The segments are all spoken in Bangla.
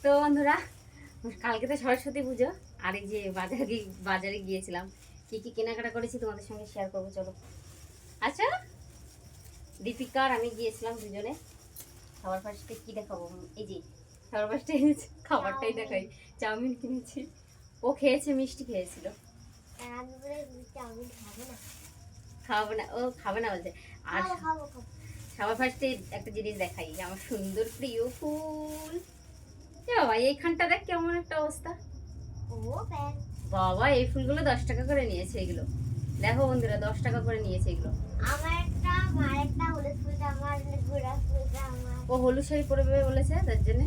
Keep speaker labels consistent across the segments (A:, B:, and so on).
A: তো বন্ধুরা, কালকে তো সরস্বতী পুজো, আর এই যে বাজারে গিয়েছিলাম, কি কি কেনাকাটা করেছি তোমাদের সঙ্গে শেয়ার করবো। চলো। আচ্ছা, দীপিকা আর আমি গিয়েছিলাম দুজনে। সবার ফার্স্টে কি দেখাবো, এই যে সবার ফার্স্টে খাবারটাই দেখাই। চাউমিন কিনেছি, ও খেয়েছে, মিষ্টি খেয়েছিল। খাওয়াবো না, ও খাবে না বলছে। আর সবার ফার্স্টে একটা জিনিস দেখাই, আমার সুন্দর প্রিয় ফুল। বাবা, এইখানটা দেখ কেমন একটা অবস্থা। বাবা, এই ফুলগুলো 10 টাকা করে নিয়েছে। এগুলো দেখো বন্ধুরা, 10 টাকা করে নিয়েছে এগুলো। ও হলুদ শাড়ি পরবে বলেছে, তার জন্য।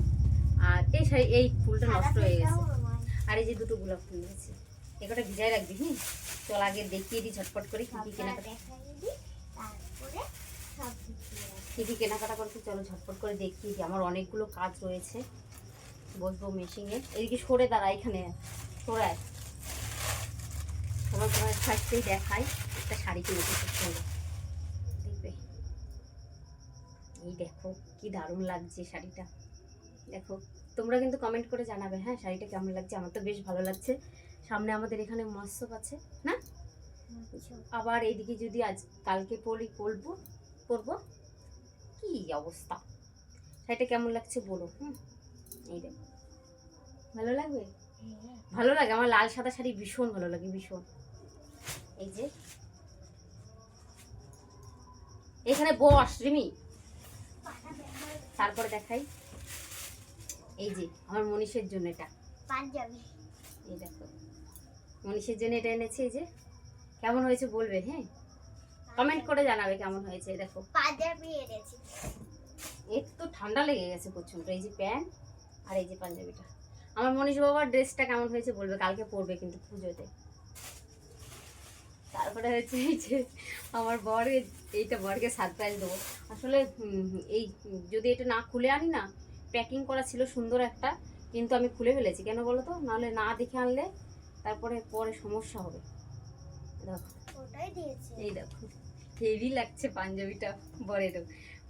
A: আর এই শাড়ি, এই ফুলটা নষ্ট হয়ে গেছে। আর এই যে দুটো গোলাপ ফুল নিয়েছে, এগুলো ভিজায় রাখবি। চল আগে দেখিয়ে দিই ঝটপট করে কি কি কেনাকাটা, কি কি কেনাকাটা করছি। চলো ঝটপট করে দেখিয়ে দিই, আমার অনেকগুলো কাজ রয়েছে। বসবো মেশিনে, এদিকে সরে দাঁড়া, এখানে সরায়। তোমার ফার্স্টেই দেখাই, একটা শাড়ি কিনেছি খুব সুন্দর, দেখবে। এই দেখো কি দারুণ লাগছে শাড়িটা, দেখো। তোমরা কিন্তু কমেন্ট করে জানাবে, হ্যাঁ, শাড়িটা কেমন লাগছে। আমার তো বেশ ভালো লাগছে। সামনে আমাদের এখানে মৎস্য আছে না, আবার এইদিকে যদি আজ কালকে পরবো, কি অবস্থা। শাড়িটা কেমন লাগছে বলো। এই দেখো, ভালো লাগবে? ভালো লাগে, আমার লাল সাদা শাড়ি ভীষণ ভালো লাগে, ভীষণ। এই যে এখানে বস রিমি, তারপরে দেখাই। এই যে আমার মনীষের জন্য এটা পাঞ্জাবি, এই দেখো মনীষের জন্য এটা এনেছি। এই যে কেমন হয়েছে বলবে, হ্যাঁ, কমেন্ট করে জানাবে কেমন হয়েছে। দেখো পাঞ্জাবি এনেছি, এর তো ঠান্ডা লেগে গেছে প্রচন্ড। এই যে প্যান্ট আর এই যে পাঞ্জাবিটা। আমার মনীষ বাবার ড্রেসটা কেমন হয়েছে বলবে, কালকে পরবে কিন্তু পুজোতে। তারপরে হচ্ছে এই যে আমার বরের, এইটা বরকে সারপ্রাইজ দেবো। আসলে এই যদি এটা না খুলে আনি না, প্যাকিং করা ছিল সুন্দর একটা, কিন্তু আমি খুলে ফেলেছি। কেন বলো তো, নাহলে না দেখে আনলে তারপরে পরে সমস্যা হবে। দেখো এই দেখো, হেভি লাগছে পাঞ্জাবিটা বরেরও।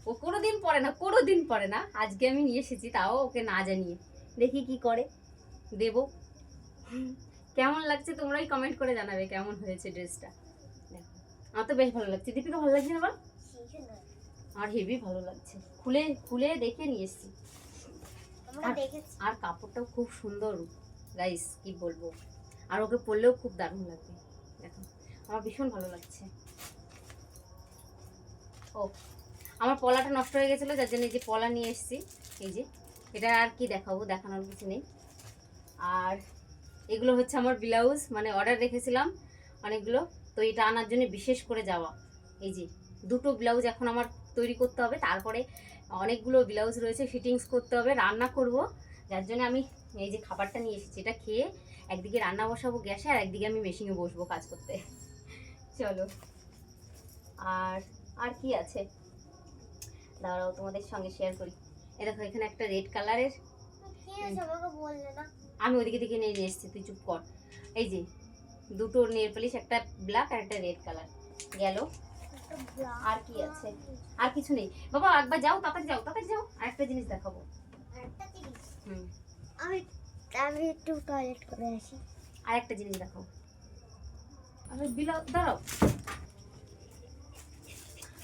A: ও কোনোদিন পরে না, আজকে আমি নিয়ে এসেছি, তাও ওকে না জানিয়ে। দেখি কি করে, দেবো। কেমন লাগছে তোমরাই কমেন্ট করে জানাবে কেমন হয়েছে ড্রেসটা। দেখো আমার তো বেশ ভালো লাগছে। দীপিকা ভালো লাগছে না বল? আর হেভি ভালো লাগছে, খুলে খুলে দেখে নিয়ে এসেছি। আর কাপড়টাও খুব সুন্দর গাইস, কি বলবো। আর ওকে পরলেও খুব দারুণ লাগবে। দেখো আমার ভীষণ ভালো লাগছে। ও, আমার পলাটা নষ্ট হয়ে গেছিলো, যার জন্য এই যে পলা নিয়ে এসেছি। এই যে এটা আর কি দেখাবো, দেখানোর কিছু নেই। আর এগুলো হচ্ছে আমার ব্লাউজ, মানে অর্ডার রেখেছিলাম অনেকগুলো, তো এটা আনার জন্য বিশেষ করে যাওয়া। এই যে দুটো ব্লাউজ এখন আমার তৈরি করতে হবে, তারপরে অনেকগুলো ব্লাউজ রয়েছে ফিটিংস করতে হবে, রান্না করব। যার জন্য আমি এই যে খাবারটা নিয়ে এসেছি, এটা খেয়ে একদিকে রান্না বসাবো গ্যাসে, আর একদিকে আমি মেশিনে বসবো কাজ করতে। চলো। আর আর কি আছে দাঁড়াও, তোমাদের সঙ্গে শেয়ার করি। এ দেখো এখানে একটা রেড কালারের, আমি ওইদিকে দিকে নিয়ে এসেছি, তুই চুপ কর। এই যে দুটো নেল পলিশ, একটা ব্ল্যাক আর একটা রেড কালার গেল। আর কি আছে? আর কিছু নেই বাবা, একবার যাও, তাড়াতাড়ি যাও। আরেকটা জিনিস দেখাবো।
B: আমি একটু টয়লেট করে আসি।
A: আরেকটা জিনিস দেখাও। আমি দাঁড়াও,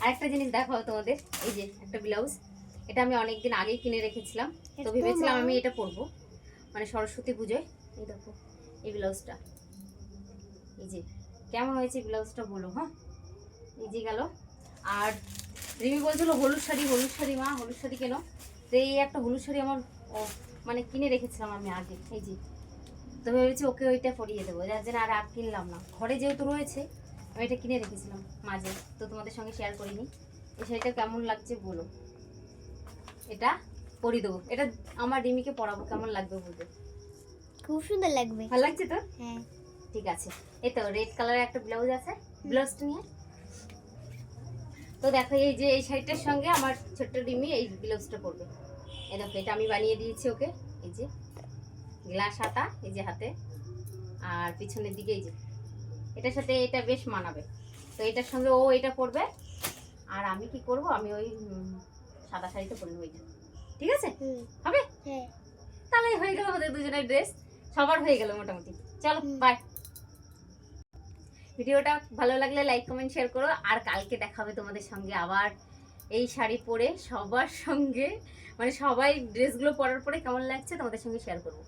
A: আরেকটা জিনিস দেখাও তোমাদের। এই যে একটা ব্লাউজ, এটা আমি অনেকদিন আগেই কিনে রেখেছিলাম, তো ভেবেছিলাম আমি এটা পরবো মানে সরস্বতী পুজোয়। এই দেখো এই ব্লাউজটা, এই যে কেমন হয়েছে ব্লাউজটা বলো। হ্যাঁ, এই যে গেল। আর রিমি বলছিল হলুদ শাড়ি মা, হলুদ শাড়ি কেন। তো এই একটা হলুদ শাড়ি আমার মানে কিনে রেখেছিলাম আমি আগে। এই যে, তো ভেবেছি ওকে ওইটা পরিয়ে দেবো, যার জন্য আর কিনলাম না। ঘরে যেহেতু রয়েছে, আমি এটা কিনে রেখেছিলাম মাঝে, তো তোমাদের সঙ্গে শেয়ার করিনি। এই শাড়িটা কেমন লাগছে বলো, এটা পরিয়ে দেবো। এটা আমার রিমিকে পরাবো, কেমন লাগবে বলবে।
B: খুব সুন্দর লাগবে।
A: ভালো লাগছে তো?
B: হ্যাঁ,
A: ঠিক আছে। এই তো রেড কালারের একটা ব্লাউজ আছে, ব্লাউজটা নিয়ে। তো দেখো এই যে এই শাড়িটার সঙ্গে আমার ছোট্ট রিমি এই ব্লাউজটা পরবে। এই দেখো এটা আমি বানিয়ে দিয়েছি ওকে। এই যে গ্লাস হাতা, এই যে হাতে, আর পিছনের দিকে এই যে, এটার সাথে এটা বেশ মানাবে। তো এটার সঙ্গে ও এটা পরবে, আর আমি কি করব, আমি ওই সাদা শাড়িটা পরে নেবো। ঠিক আছে, হবে?
B: হ্যাঁ।
A: তাহলে তাহলেই হয়ে গেল আমাদের দুজনের ড্রেস, সবার হয়ে গেল মোটামুটি। চলো বাই। ভিডিওটা ভালো লাগলে লাইক কমেন্ট শেয়ার করো, আর কালকে দেখা হবে তোমাদের সঙ্গে আবার এই শাড়ি পরে সবার সঙ্গে, মানে সবাই ড্রেসগুলো পরার পরে কেমন লাগছে তোমাদের সঙ্গে শেয়ার করবো।